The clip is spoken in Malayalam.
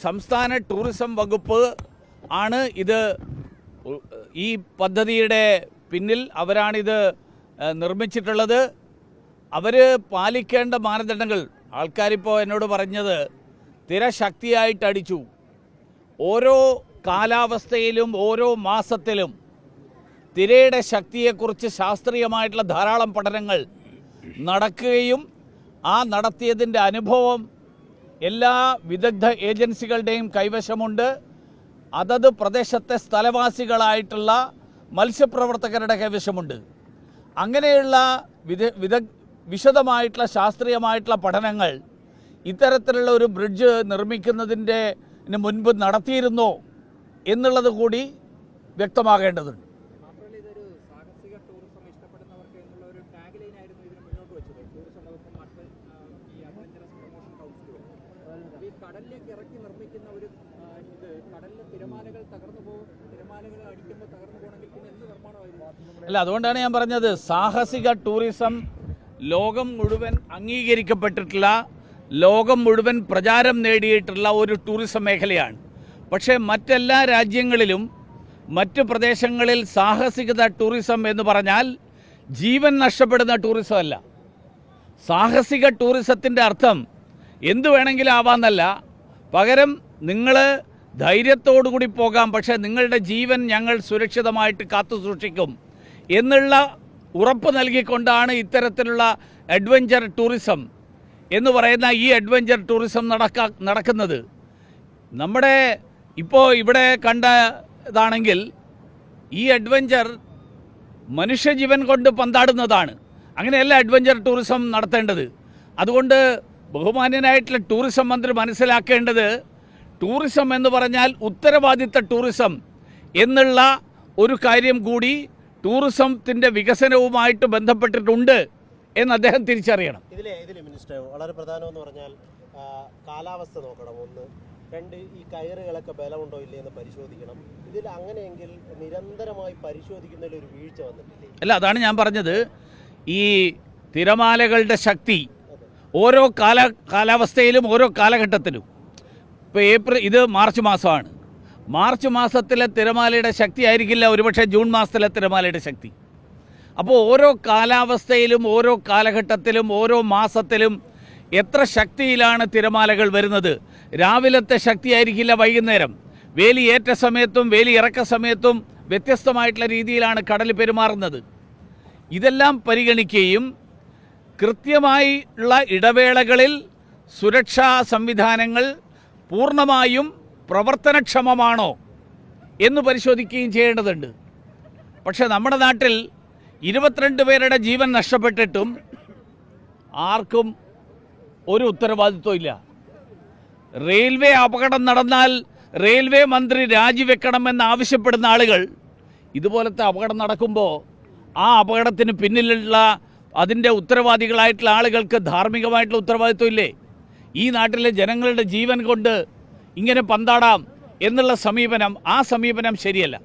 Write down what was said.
സംസ്ഥാന ടൂറിസം വകുപ്പ് ആണ് ഇത് ഈ പദ്ധതിയുടെ പിന്നിൽ അവരാണിത് നിർമ്മിച്ചിട്ടുള്ളത്. അവർ പാലിക്കേണ്ട മാനദണ്ഡങ്ങൾ ആൾക്കാരിപ്പോൾ എന്നോട് പറഞ്ഞത് തിര ശക്തിയായിട്ട് അടിച്ചു. ഓരോ കാലാവസ്ഥയിലും ഓരോ മാസത്തിലും തിരയുടെ ശക്തിയെക്കുറിച്ച് ശാസ്ത്രീയമായിട്ടുള്ള ധാരാളം പഠനങ്ങൾ നടക്കുകയും ആ നടത്തിയതിൻ്റെ അനുഭവം എല്ലാ വിദഗ്ധ ഏജൻസികളുടെയും കൈവശമുണ്ട്. അതത് പ്രദേശത്തെ സ്ഥലവാസികളായിട്ടുള്ള മത്സ്യപ്രവർത്തകരുടെ കൈവശമുണ്ട്. അങ്ങനെയുള്ള വിശദമായിട്ടുള്ള ശാസ്ത്രീയമായിട്ടുള്ള പഠനങ്ങൾ ഇത്തരത്തിലുള്ള ഒരു ബ്രിഡ്ജ് നിർമ്മിക്കുന്നതിൻ്റെ മുൻപ് നടത്തിയിരുന്നോ എന്നുള്ളത് കൂടി വ്യക്തമാകേണ്ടതുണ്ട്. കടലിലേക്ക് ഇറക്കി നിർമ്മിക്കുന്ന ഒരു ഇത് കടലിലെ തിരമാലകൾ തകർന്നു പോകും, തിരമാലകൾ അടിക്കുമ്പോൾ തകർന്നു പോകണമെങ്കിൽ പിന്നെ എന്ത് നിർമ്മാണമായിരുന്നു? അല്ല, അതുകൊണ്ടാണ് ഞാൻ പറഞ്ഞത് സാഹസിക ടൂറിസം ലോകം മുഴുവൻ അംഗീകരിക്കപ്പെട്ടിട്ടുള്ള, ലോകം മുഴുവൻ പ്രചാരം നേടിയിട്ടുള്ള ഒരു ടൂറിസം മേഖലയാണ്. പക്ഷേ മറ്റെല്ലാ രാജ്യങ്ങളിലും മറ്റ് പ്രദേശങ്ങളിൽ സാഹസികത ടൂറിസം എന്ന് പറഞ്ഞാൽ ജീവൻ നഷ്ടപ്പെടുന്ന ടൂറിസം അല്ല. സാഹസിക ടൂറിസത്തിൻ്റെ അർത്ഥം എന്തു വേണമെങ്കിലും ആവാന്നല്ല, പകരം നിങ്ങൾ ധൈര്യത്തോടുകൂടി പോകാം, പക്ഷേ നിങ്ങളുടെ ജീവൻ ഞങ്ങൾ സുരക്ഷിതമായിട്ട് കാത്തു സൂക്ഷിക്കും എന്നുള്ള ഉറപ്പ് നൽകിക്കൊണ്ടാണ് ഇത്തരത്തിലുള്ള അഡ്വഞ്ചർ ടൂറിസം എന്ന് പറയുന്ന ഈ അഡ്വഞ്ചർ ടൂറിസം നടക്കുന്നത്. നമ്മുടെ ഇപ്പോൾ ഇവിടെ കണ്ടതാണെങ്കിൽ ഈ അഡ്വഞ്ചർ മനുഷ്യജീവൻ കൊണ്ട് പന്താടുന്നതാണ്. അങ്ങനെയല്ല അഡ്വഞ്ചർ ടൂറിസം നടത്തേണ്ടത്. അതുകൊണ്ട് ബഹുമാന്യനായിട്ടുള്ള ടൂറിസം മന്ത്രി മനസ്സിലാക്കേണ്ടത്, ടൂറിസം എന്ന് പറഞ്ഞാൽ ഉത്തരവാദിത്ത ടൂറിസം എന്നുള്ള ഒരു കാര്യം കൂടി ടൂറിസത്തിൻ്റെ വികസനവുമായിട്ട് ബന്ധപ്പെട്ടിട്ടുണ്ട് എന്ന് അദ്ദേഹം തിരിച്ചറിയണം. ഇതിലെ മിനിസ്റ്റർ വളരെ പ്രധാനമെന്ന് പറഞ്ഞാൽ കാലാവസ്ഥ നോക്കണം, ഒന്ന്. രണ്ട്, ഈ കയറുകളൊക്കെ ബലമുണ്ടോ ഇല്ലേ എന്ന് പരിശോധിക്കണം. ഇതിൽ അങ്ങനെയെങ്കിൽ നിരന്തരമായി പരിശോധിക്കുന്നതിൽ ഒരു വീഴ്ച വന്നിട്ടില്ലേ? അല്ല, അതാണ് ഞാൻ പറഞ്ഞത്. ഈ തിരമാലകളുടെ ശക്തി ഓരോ കാലാവസ്ഥയിലും ഓരോ കാലഘട്ടത്തിലും, ഇപ്പോൾ ഇത് മാർച്ച് മാസമാണ്. മാർച്ച് മാസത്തിലെ തിരമാലയുടെ ശക്തി ആയിരിക്കില്ല ഒരുപക്ഷെ ജൂൺ മാസത്തിലെ തിരമാലയുടെ ശക്തി. അപ്പോൾ ഓരോ കാലാവസ്ഥയിലും ഓരോ കാലഘട്ടത്തിലും ഓരോ മാസത്തിലും എത്ര ശക്തിയിലാണ് തിരമാലകൾ വരുന്നത്. രാവിലത്തെ ശക്തിയായിരിക്കില്ല വൈകുന്നേരം. വേലി ഏറ്റ സമയത്തും വേലി ഇറക്ക സമയത്തും വ്യത്യസ്തമായിട്ടുള്ള രീതിയിലാണ് കടൽ പെരുമാറുന്നത്. ഇതെല്ലാം പരിഗണിക്കുകയും കൃത്യമായുള്ള ഇടവേളകളിൽ സുരക്ഷാ സംവിധാനങ്ങൾ പൂർണ്ണമായും പ്രവർത്തനക്ഷമമാണോ എന്ന് പരിശോധിക്കുകയും ചെയ്യേണ്ടതുണ്ട്. പക്ഷേ നമ്മുടെ നാട്ടിൽ 22 പേരുടെ ജീവൻ നഷ്ടപ്പെട്ടിട്ടും ആർക്കും ഒരു ഉത്തരവാദിത്വം ഇല്ല. റെയിൽവേ അപകടം നടന്നാൽ റെയിൽവേ മന്ത്രി രാജിവെക്കണമെന്ന് ആവശ്യപ്പെടുന്ന ആളുകൾ ഇതുപോലത്തെ അപകടം നടക്കുമ്പോൾ ആ അപകടത്തിന് പിന്നിലുള്ള അതിൻ്റെ ഉത്തരവാദികളായിട്ടുള്ള ആളുകൾക്ക് ധാർമ്മികമായിട്ടുള്ള ഉത്തരവാദിത്വം ഇല്ലേ? ഈ നാട്ടിലെ ജനങ്ങളുടെ ജീവൻ കൊണ്ട് ഇങ്ങനെ പന്താടാം എന്നുള്ള സമീപനം, ആ സമീപനം ശരിയല്ല.